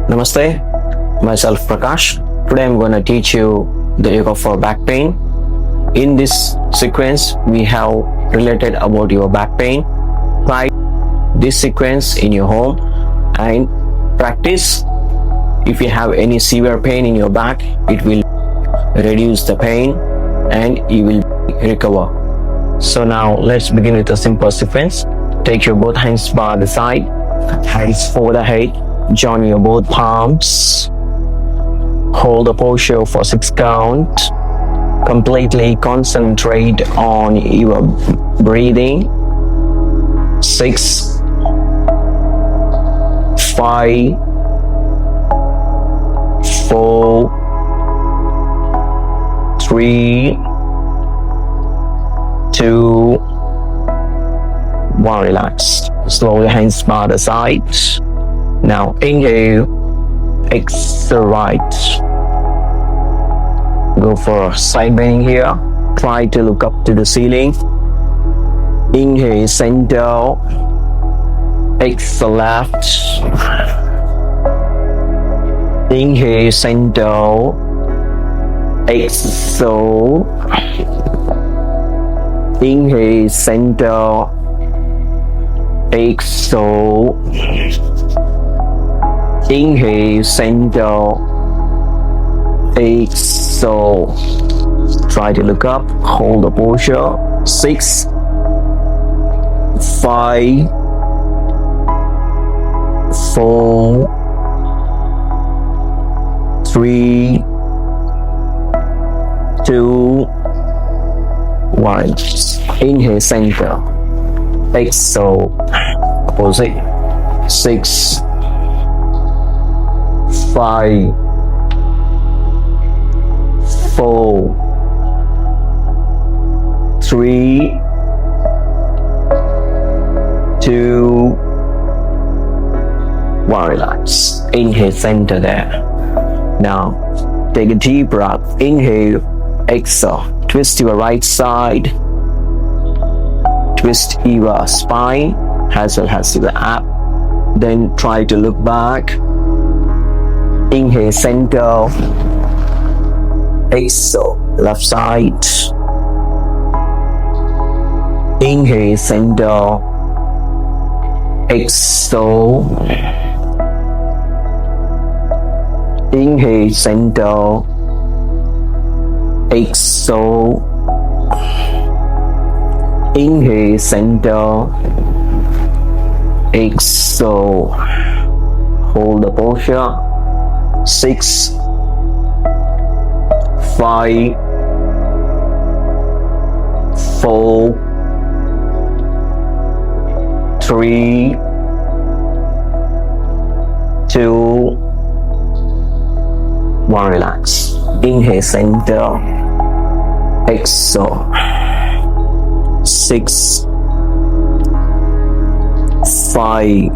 Namaste, myself Prakash. Today I'm going to teach you the yoga for back pain. In this sequence, we have related about your back pain. Try this sequence in your home and practice. If you have any severe pain in your back, it will reduce the pain and you will recover. So now let's begin with a simple sequence. Take your both hands by the side, hands over the head, join your both palms, hold the posture for 6 count, completely concentrate on your breathing. 6, 5, 4, 3, 2, 1. Relax. Slowly hands by the side. Now inhale, exhale right. Go for side bending here. Try to look up to the ceiling. Inhale center, exhale left. Inhale center, exhale. Inhale center, exhale. Inhale center, exhale. Try to look up, hold the posture. 6, 5, 4, 3, 2, 1. Inhale center, exhale opposite. 6, 5, 4, 3, 2, 1. Relax. Inhale center there. Now take a deep breath. Inhale, exhale. Twist your right side. Twist your spine as well as your ab. Then try to look back. Inhale center, exhale left side. Inhale center, exhale. Inhale center, exhale. Inhale center, exhale. Hold the posture. 6, 5, 4, 3, 2, 1. Relax. Inhale center, exhale. 6, 5,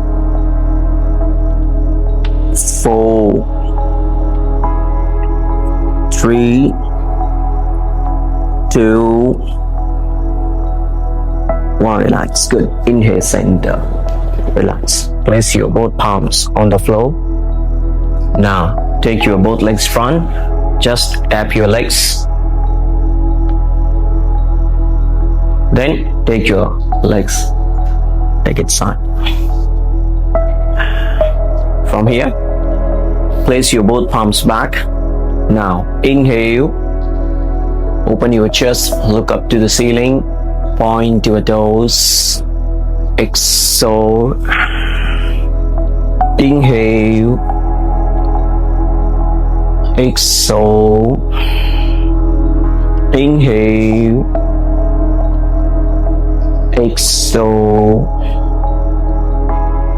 4, 3, 2, 1. Relax. Good. Inhale center. Relax. Place your both palms on the floor. Now take your both legs front. Just tap your legs. Then take your legs. Take it side. From here, place your both palms back. Now inhale, open your chest, look up to the ceiling, point your toes. Exhale. Inhale, exhale. Inhale, exhale.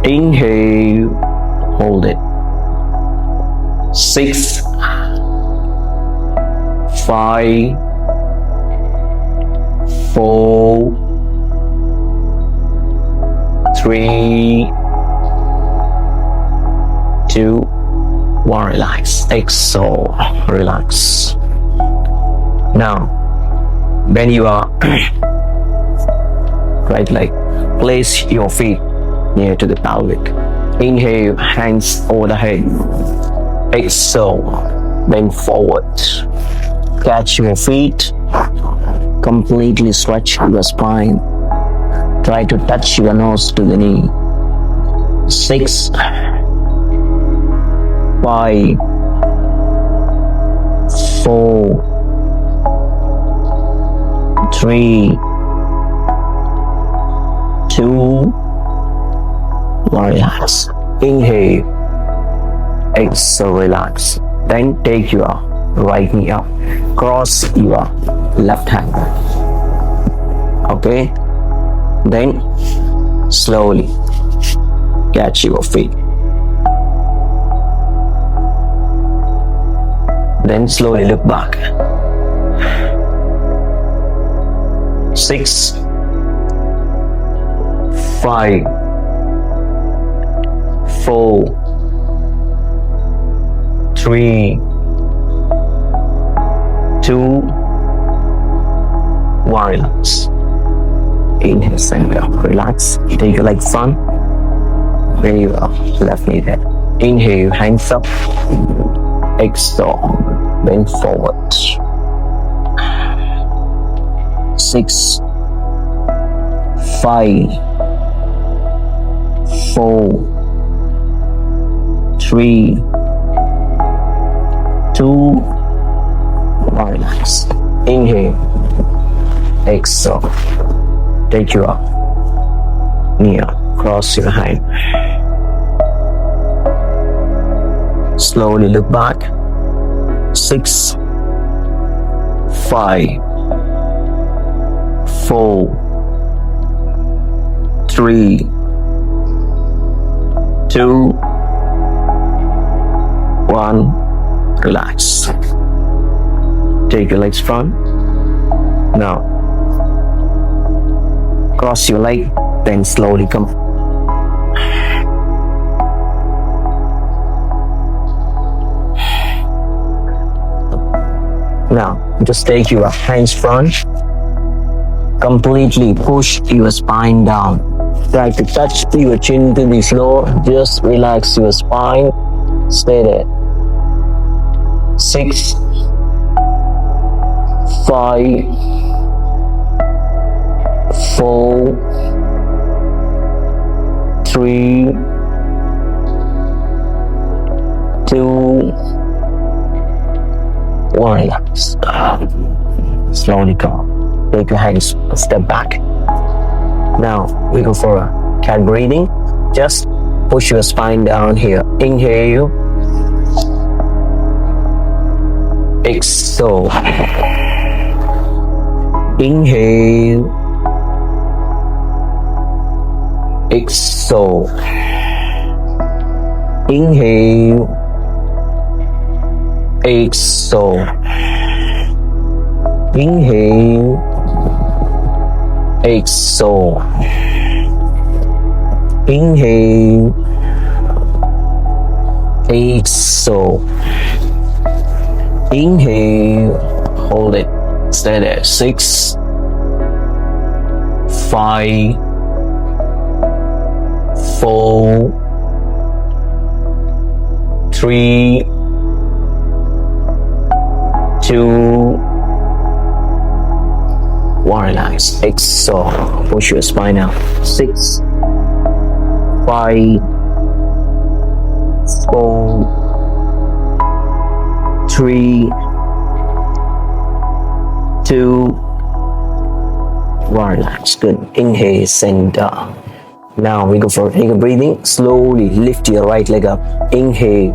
Inhale, hold it. 6, 5, 4, 3, 2, 1. Relax. Exhale. Relax. Now bend your right leg. Place your feet near to the pelvic. Inhale, hands over the head. Exhale, bend forward. Catch your feet. Completely stretch your spine. Try to touch your nose to the knee. 6, 5, 4, 3, 2, relax. Inhale, exhale, relax. Then take your right knee up, cross your left hand. Okay, then slowly catch your feet. Then slowly look back. 6, 5, 4, 3, 2, 1. Relax. Inhale, center. Relax. Take your legs front. Very well. Left knee there. Inhale, hands up. Exhale, bend forward. 6, 5, 4, 3, 2, 1. Relax. Inhale, exhale. Take your knee up. Cross your hand. Slowly look back. 6, 5, 4, 3, 2, 1. Relax. Take your legs front. Now, cross your leg, then slowly come. Now, just take your hands front. Completely push your spine down. Try to touch your chin to the floor. Just relax your spine. Stay there. 6, 5, 4, 3, 2, 1. Relax. Slowly come. Take your hands a step back. Now we go for a cat breathing. Just push your spine down here. Inhale. Exhale. Inhale. Exhale. Inhale. Exhale. Inhale. Exhale. Inhale. Exhale. Inhale. Hold it. Stay there. 6, 5, 4, 3, 2, 1. Relax. Exhale. Push your spine out. 6, 5, 4, 3, 2, 1. Relax. Good. Inhale, center. Now we go for eagle breathing. Slowly lift your right leg up. Inhale.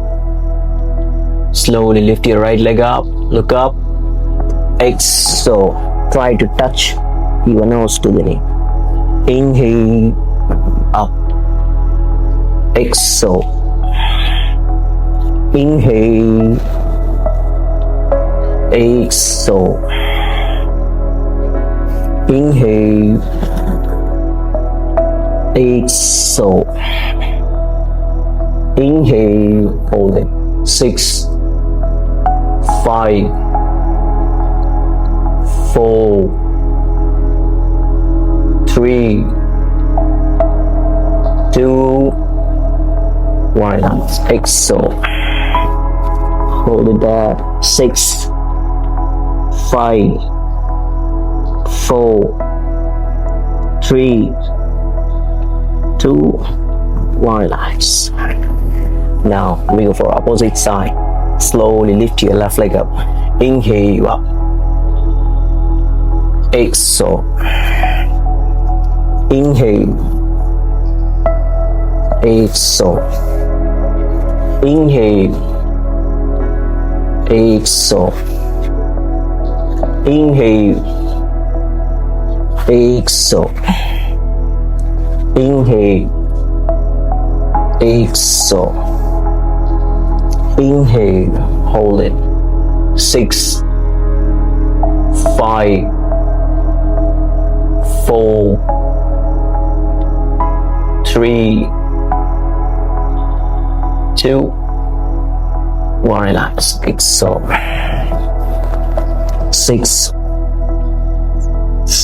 Slowly lift your right leg up. Look up. Exhale. Try to touch your nose to the knee. Inhale. Up. Exhale. Inhale. Exhale. Inhale. Exhale. Inhale. Hold it. 6, 5, 4, 3, 2, relax. Exhale. Hold it there. 6, 5, 4, 3, 2, relax. Now we go for opposite side. Slowly lift your left leg up. Inhale you up. Exhale. Inhale. Exhale. Inhale. Exhale. Inhale. Exhale. Inhale. Exhale. Inhale. Hold it. 6, 5, 4, 3, 2, 1. Relax. Exhale. 6,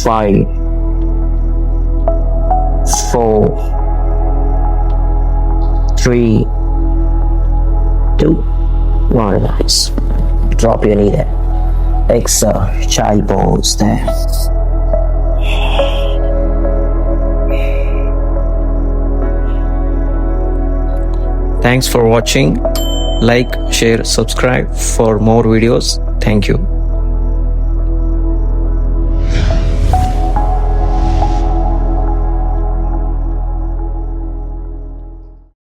5, 4, 3, 2, 1. Relax. Drop your knee there. Exhale. Child pose there. Thanks for watching. Like, share, subscribe for more videos. Thank you.